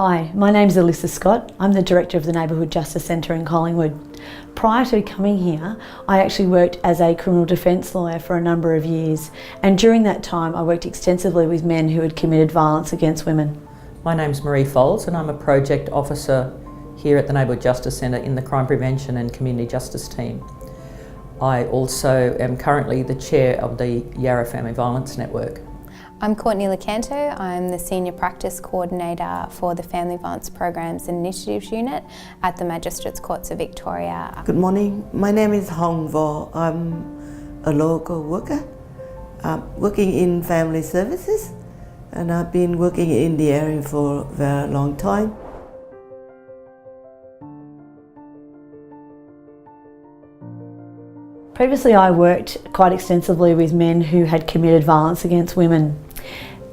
Hi, my name's Alyssa Scott. I'm the Director of the Neighbourhood Justice Centre in Collingwood. Prior to coming here, I actually worked as a criminal defence lawyer for a number of years, and during that time I worked extensively with men who had committed violence against women. My name's Marie Folds and I'm a Project Officer here at the Neighbourhood Justice Centre in the Crime Prevention and Community Justice team. I also am currently the Chair of the Yarra Family Violence Network. I'm Courtney Lecanto. I'm the Senior Practice Coordinator for the Family Violence Programs and Initiatives Unit at the Magistrates Courts of Victoria. Good morning. My name is Hong Vo. I'm a local worker working in family services, and I've been working in the area for a very long time. Previously I worked quite extensively with men who had committed violence against women.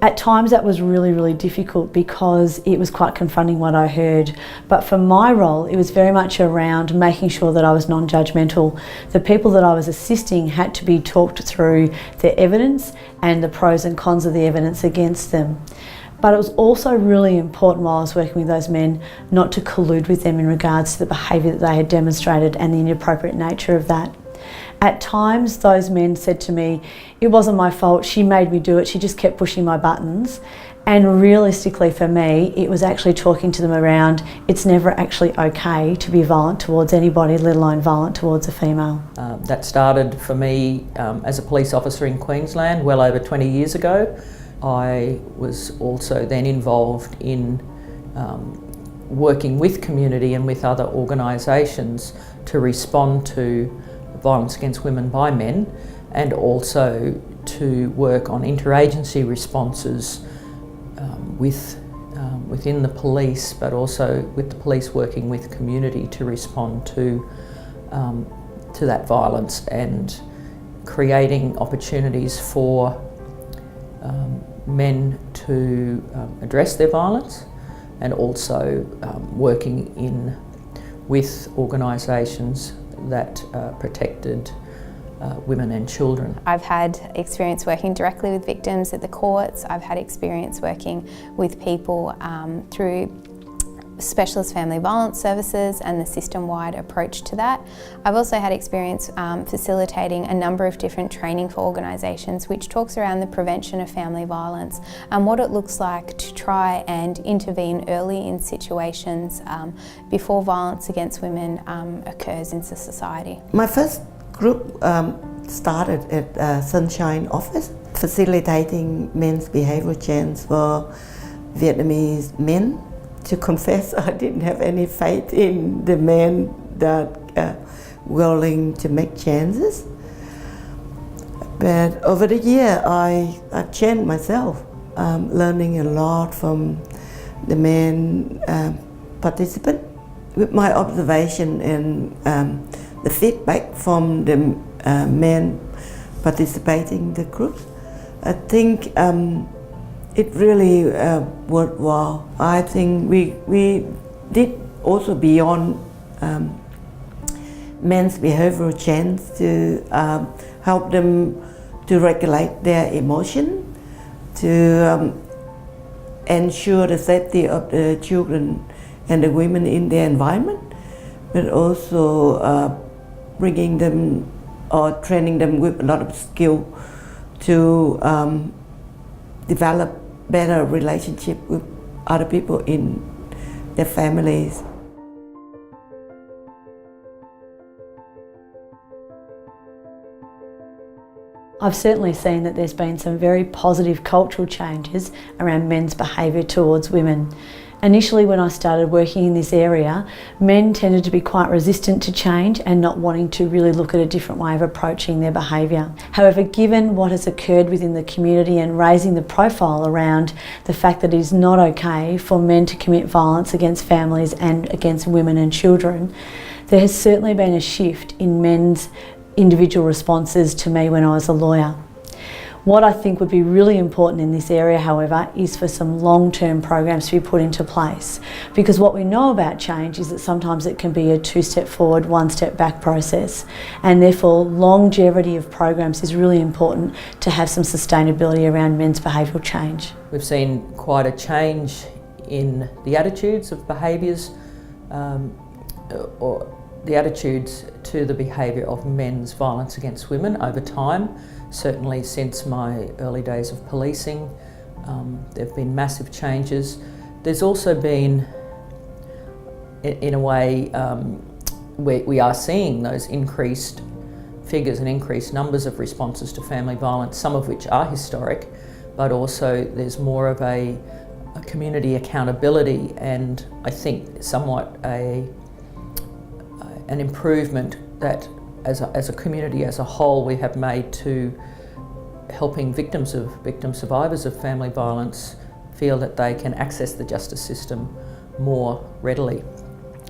At times that was really difficult because it was quite confronting what I heard, but for my role it was very much around making sure that I was non-judgmental. The people that I was assisting had to be talked through their evidence and the pros and cons of the evidence against them. But it was also really important while I was working with those men not to collude with them in regards to the behaviour that they had demonstrated and the inappropriate nature of that. At times those men said to me, it wasn't my fault, she made me do it, she just kept pushing my buttons. And realistically for me, it was actually talking to them around, it's never actually okay to be violent towards anybody, let alone violent towards a female. That started for me as a police officer in Queensland well over 20 years ago. I was also then involved in working with community and with other organisations to respond to violence against women by men, and also to work on interagency responses within the police, but also with the police working with community to respond to that violence and creating opportunities for men to address their violence, and also working with organisations that protected women and children. I've had experience working directly with victims at the courts. I've had experience working with people through specialist family violence services and the system-wide approach to that. I've also had experience facilitating a number of different training for organisations which talks around the prevention of family violence and what it looks like to try and intervene early in situations before violence against women occurs in society. My first group started at Sunshine Office, facilitating men's behavioural change for Vietnamese men. To confess, I didn't have any faith in the men that willing to make changes. But over the year, I've changed myself, learning a lot from the men participant. With my observation and the feedback from the men participating in the group, I think it really worthwhile. I think we did also beyond men's behavioural change to help them to regulate their emotion, to ensure the safety of the children and the women in their environment, but also bringing them or training them with a lot of skill to develop better relationship with other people in their families. I've certainly seen that there's been some very positive cultural changes around men's behaviour towards women. Initially when I started working in this area, men tended to be quite resistant to change and not wanting to really look at a different way of approaching their behaviour. However, given what has occurred within the community and raising the profile around the fact that it is not okay for men to commit violence against families and against women and children, there has certainly been a shift in men's individual responses to me when I was a lawyer. What I think would be really important in this area, however, is for some long-term programs to be put into place. Because what we know about change is that sometimes it can be a two-step forward, one-step back process. And therefore, longevity of programs is really important to have some sustainability around men's behavioural change. We've seen quite a change in the attitudes of behaviours or the attitudes to the behaviour of men's violence against women over time. Certainly since my early days of policing, there have been massive changes. There's also been, in a way, we are seeing those increased figures and increased numbers of responses to family violence, some of which are historic, but also there's more of a community accountability and I think somewhat an improvement that as a community as a whole we have made to helping victim survivors of family violence feel that they can access the justice system more readily,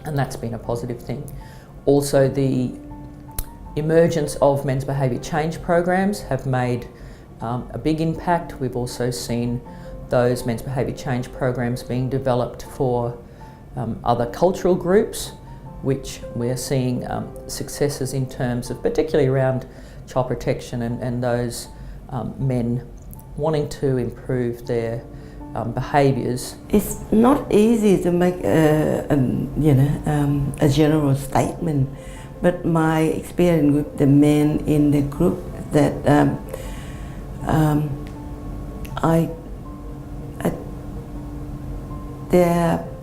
and that's been a positive thing. Also, the emergence of men's behaviour change programs have made a big impact. We've also seen those men's behaviour change programs being developed for other cultural groups, which we're seeing successes in terms of, particularly around child protection and those men wanting to improve their behaviours. It's not easy to make a general statement, but my experience with the men in the group that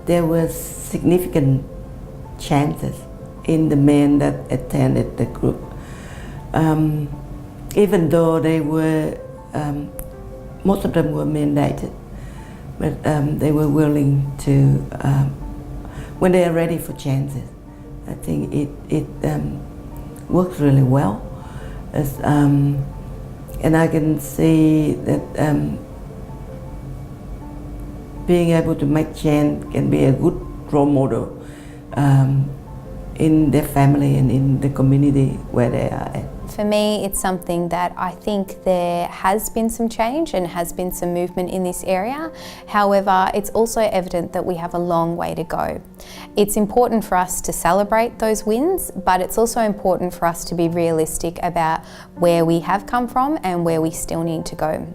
there were significant chances in the men that attended the group, even though they were most of them were mandated, but they were willing to when they are ready for chances. I think it works really well, and I can see that being able to make change can be a good role model in their family and in the community where they are at. For me, it's something that I think there has been some change and has been some movement in this area. However, it's also evident that we have a long way to go. It's important for us to celebrate those wins, but it's also important for us to be realistic about where we have come from and where we still need to go.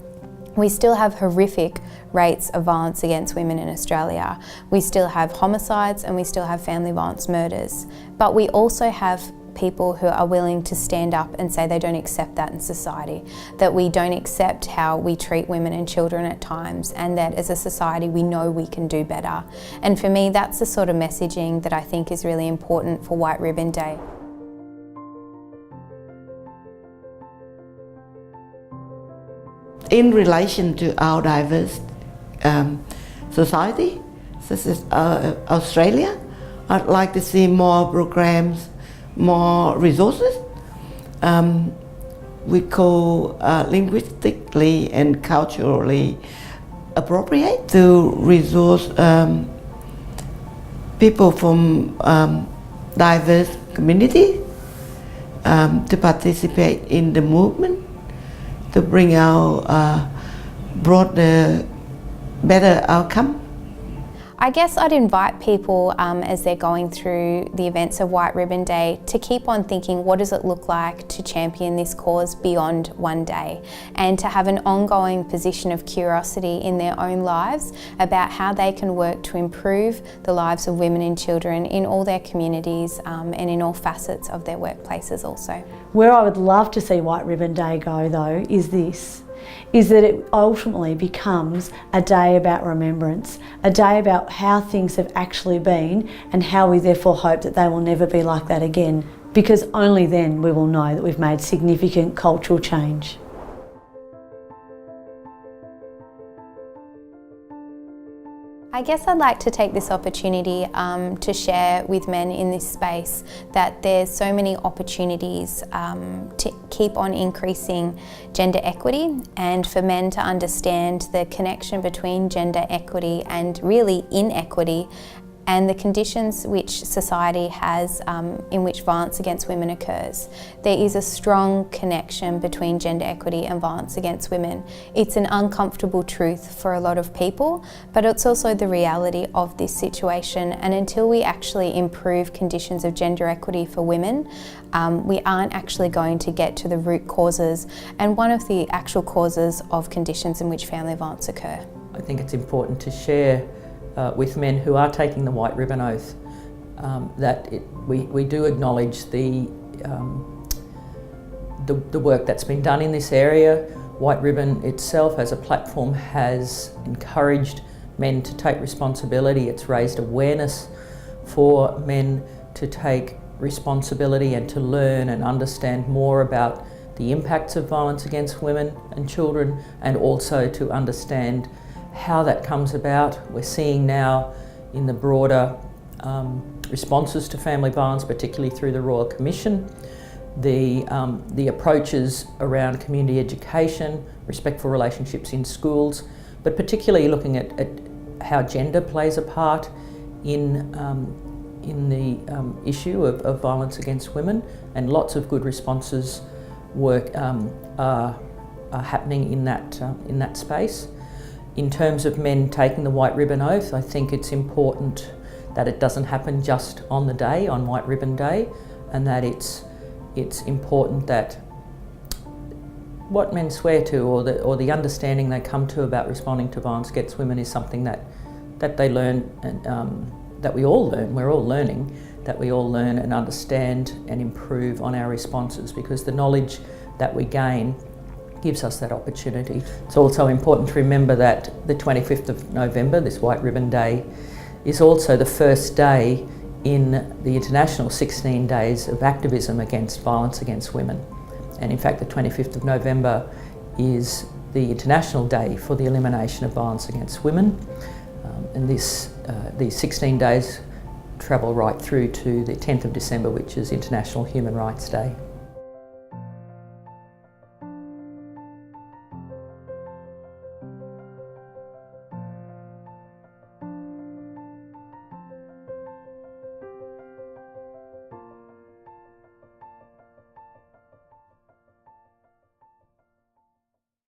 We still have horrific rates of violence against women in Australia. We still have homicides and we still have family violence murders. But we also have people who are willing to stand up and say they don't accept that in society, that we don't accept how we treat women and children at times, and that as a society we know we can do better. And for me, that's the sort of messaging that I think is really important for White Ribbon Day. In relation to our diverse society, such as Australia, I'd like to see more programs, more resources. We call linguistically and culturally appropriate to resource people from diverse communities to participate in the movement, to bring out broader, better outcome. I guess I'd invite people as they're going through the events of White Ribbon Day to keep on thinking, what does it look like to champion this cause beyond one day, and to have an ongoing position of curiosity in their own lives about how they can work to improve the lives of women and children in all their communities and in all facets of their workplaces also. Where I would love to see White Ribbon Day go though is that it ultimately becomes a day about remembrance, a day about how things have actually been and how we therefore hope that they will never be like that again, because only then we will know that we've made significant cultural change. I guess I'd like to take this opportunity to share with men in this space that there's so many opportunities to keep on increasing gender equity, and for men to understand the connection between gender equity and really inequity and the conditions which society has in which violence against women occurs. There is a strong connection between gender equity and violence against women. It's an uncomfortable truth for a lot of people, but it's also the reality of this situation, and until we actually improve conditions of gender equity for women, we aren't actually going to get to the root causes and one of the actual causes of conditions in which family violence occur. I think it's important to share with men who are taking the white ribbon oath, we do acknowledge the work that's been done in this area. White Ribbon itself as a platform has encouraged men to take responsibility. It's raised awareness for men to take responsibility and to learn and understand more about the impacts of violence against women and children, and also to understand how that comes about. We're seeing now in the broader responses to family violence, particularly through the Royal Commission, the approaches around community education, respectful relationships in schools, but particularly looking at how gender plays a part in the issue of violence against women, and lots of good responses are happening in that space. In terms of men taking the white ribbon oath, I think it's important that it doesn't happen just on the day, on White Ribbon Day, and that it's important that what men swear to, or the understanding they come to about responding to violence against women, is something that they learn, and that we all learn. We're all learning, that we all learn and understand and improve on our responses, because the knowledge that we gain gives us that opportunity. It's also important to remember that the 25th of November, this White Ribbon Day, is also the first day in the international 16 days of activism against violence against women. And in fact, the 25th of November is the International Day for the Elimination of Violence Against Women. And these 16 days travel right through to the 10th of December, which is International Human Rights Day.